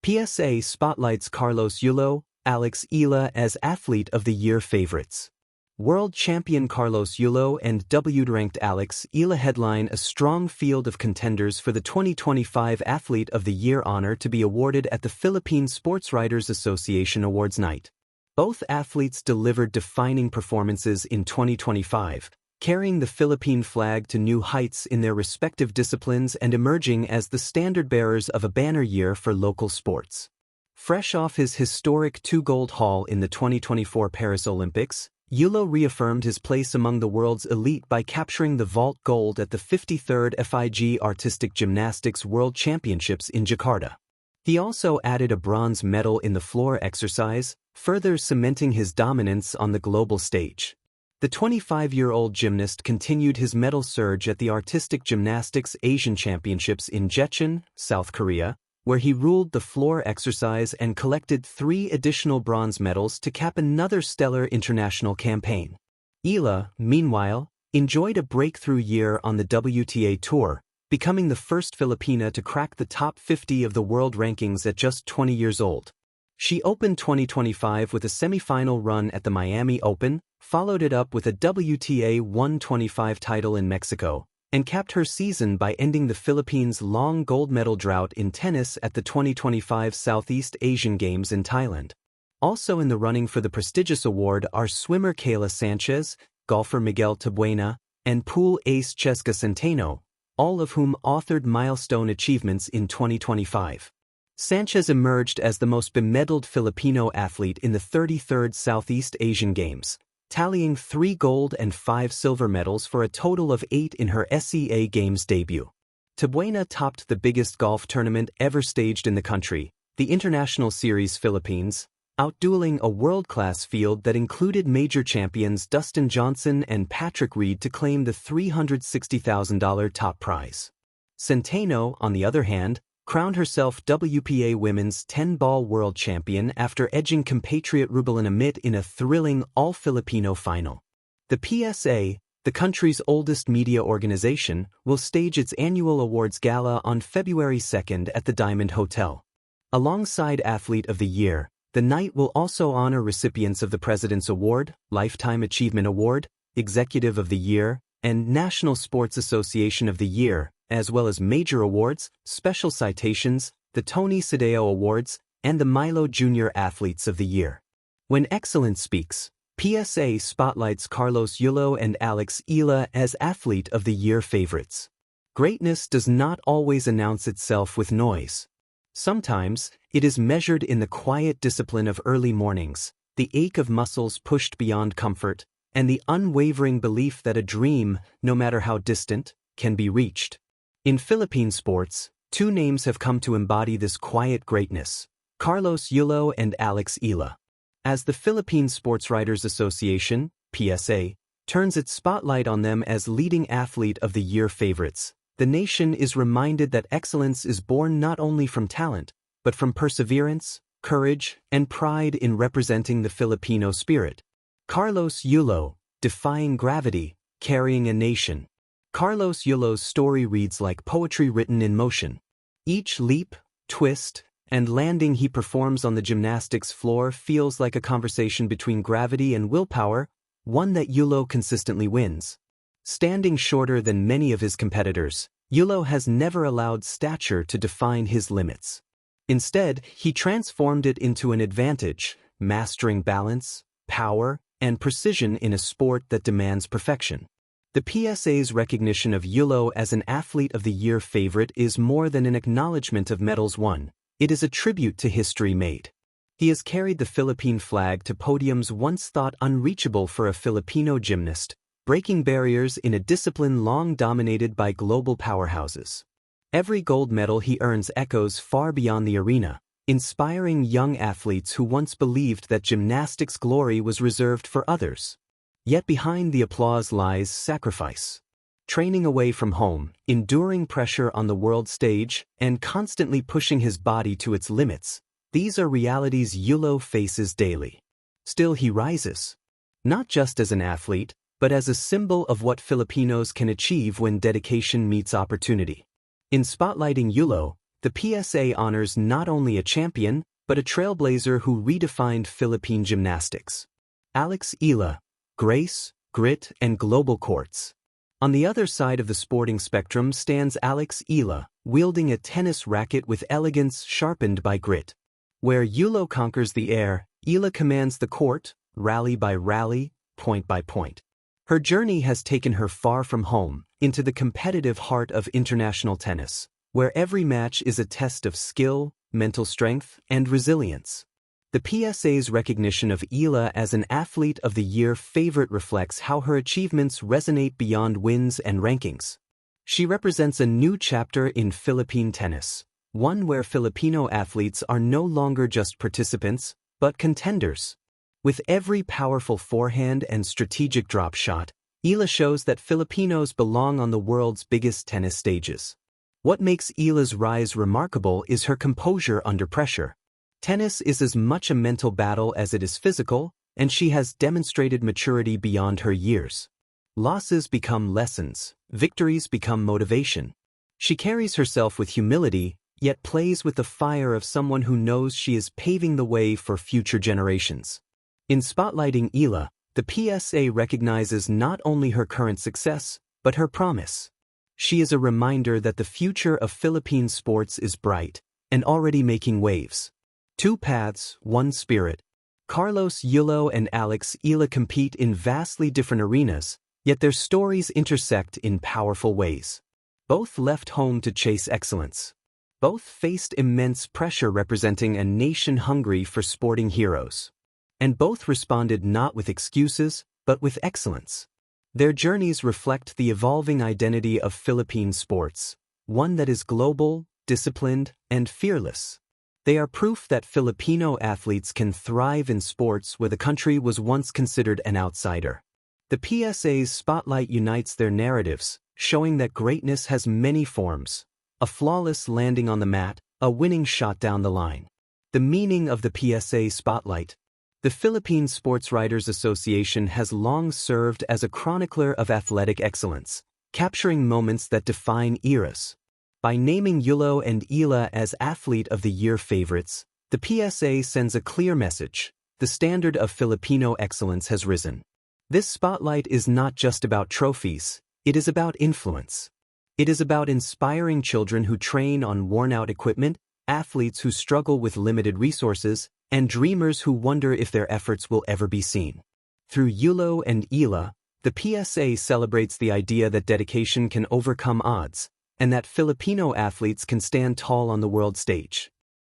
PSA spotlights Carlos Yulo, Alex Eala as Athlete of the Year favorites. World champion Carlos Yulo and W-ranked Alex Eala headline a strong field of contenders for the 2025 Athlete of the Year honor to be awarded at the Philippine Sports Writers Association Awards Night. Both athletes delivered defining performances in 2025, carrying the Philippine flag to new heights in their respective disciplines and emerging as the standard-bearers of a banner year for local sports. Fresh off his historic two-gold haul in the 2024 Paris Olympics, Yulo reaffirmed his place among the world's elite by capturing the vault gold at the 53rd FIG Artistic Gymnastics World Championships in Jakarta. He also added a bronze medal in the floor exercise, further cementing his dominance on the global stage. The 25-year-old gymnast continued his medal surge at the Artistic Gymnastics Asian Championships in Jecheon, South Korea, where he ruled the floor exercise and collected 3 additional bronze medals to cap another stellar international campaign. Eala, meanwhile, enjoyed a breakthrough year on the WTA Tour, becoming the first Filipina to crack the top 50 of the world rankings at just 20 years old. She opened 2025 with a semi-final run at the Miami Open, followed it up with a WTA 125 title in Mexico, and capped her season by ending the Philippines' long gold medal drought in tennis at the 2025 Southeast Asian Games in Thailand. Also in the running for the prestigious award are swimmer Kayla Sanchez, golfer Miguel Tabuena, and pool ace Cheska Centeno, all of whom authored milestone achievements in 2025. Sanchez emerged as the most bemedaled Filipino athlete in the 33rd Southeast Asian Games, tallying 3 gold and 5 silver medals for a total of 8 in her SEA Games debut. Tabuena topped the biggest golf tournament ever staged in the country, the International Series Philippines, outdueling a world-class field that included major champions Dustin Johnson and Patrick Reed to claim the $360,000 top prize. Centeno, on the other hand, crowned herself WPA Women's 10-ball world champion after edging compatriot Rubelin Amit in a thrilling all-Filipino final. The PSA, the country's oldest media organization, will stage its annual awards gala on February 2nd at the Diamond Hotel. Alongside Athlete of the Year, the night will also honor recipients of the President's Award, Lifetime Achievement Award, Executive of the Year, and National Sports Association of the Year, as well as major awards, special citations, the Tony Sadeo Awards, and the Milo Jr. Athletes of the Year. When Excellence Speaks, PSA spotlights Carlos Yulo and Alex Eala as Athlete of the Year favorites. Greatness does not always announce itself with noise. Sometimes, it is measured in the quiet discipline of early mornings, the ache of muscles pushed beyond comfort, and the unwavering belief that a dream, no matter how distant, can be reached. In Philippine sports, 2 names have come to embody this quiet greatness: Carlos Yulo and Alex Eala. As the Philippine Sports Writers Association, PSA, turns its spotlight on them as leading Athlete of the Year favorites, the nation is reminded that excellence is born not only from talent, but from perseverance, courage, and pride in representing the Filipino spirit. Carlos Yulo, defying gravity, carrying a nation. Carlos Yulo's story reads like poetry written in motion. Each leap, twist, and landing he performs on the gymnastics floor feels like a conversation between gravity and willpower, one that Yulo consistently wins. Standing shorter than many of his competitors, Yulo has never allowed stature to define his limits. Instead, he transformed it into an advantage, mastering balance, power, and precision in a sport that demands perfection. The PSA's recognition of Yulo as an Athlete of the Year favorite is more than an acknowledgement of medals won, it is a tribute to history made. He has carried the Philippine flag to podiums once thought unreachable for a Filipino gymnast, breaking barriers in a discipline long dominated by global powerhouses. Every gold medal he earns echoes far beyond the arena, inspiring young athletes who once believed that gymnastics glory was reserved for others. Yet behind the applause lies sacrifice. Training away from home, enduring pressure on the world stage, and constantly pushing his body to its limits, these are realities Yulo faces daily. Still he rises. Not just as an athlete, but as a symbol of what Filipinos can achieve when dedication meets opportunity. In spotlighting Yulo, The PSA honors not only a champion, but a trailblazer who redefined Philippine gymnastics. Alex Eala, grace, grit, and global courts. On the other side of the sporting spectrum stands Alex Eala, wielding a tennis racket with elegance sharpened by grit. Where Yulo conquers the air, Eala commands the court, rally by rally, point by point. Her journey has taken her far from home, into the competitive heart of international tennis, where every match is a test of skill, mental strength, and resilience. The PSA's recognition of Eala as an Athlete of the Year favorite reflects how her achievements resonate beyond wins and rankings. She represents a new chapter in Philippine tennis, one where Filipino athletes are no longer just participants, but contenders. With every powerful forehand and strategic drop shot, Eala shows that Filipinos belong on the world's biggest tennis stages. What makes Eala's rise remarkable is her composure under pressure. Tennis is as much a mental battle as it is physical, and she has demonstrated maturity beyond her years. Losses become lessons, victories become motivation. She carries herself with humility, yet plays with the fire of someone who knows she is paving the way for future generations. In spotlighting Eala, the PSA recognizes not only her current success, but her promise. She is a reminder that the future of Philippine sports is bright, and already making waves. Two paths, one spirit. Carlos Yulo and Alex Eala compete in vastly different arenas, yet their stories intersect in powerful ways. Both left home to chase excellence. Both faced immense pressure representing a nation hungry for sporting heroes. And both responded not with excuses, but with excellence. Their journeys reflect the evolving identity of Philippine sports, one that is global, disciplined, and fearless. They are proof that Filipino athletes can thrive in sports where the country was once considered an outsider. The PSA's spotlight unites their narratives, showing that greatness has many forms: a flawless landing on the mat, a winning shot down the line. The meaning of the PSA spotlight. The Philippine Sports Writers Association has long served as a chronicler of athletic excellence, capturing moments that define eras. By naming Yulo and Eala as Athlete of the Year favorites, the PSA sends a clear message: the standard of Filipino excellence has risen. This spotlight is not just about trophies, it is about influence. It is about inspiring children who train on worn-out equipment, athletes who struggle with limited resources, and dreamers who wonder if their efforts will ever be seen. Through Yulo and Eala, the PSA celebrates the idea that dedication can overcome odds, and that Filipino athletes can stand tall on the world stage.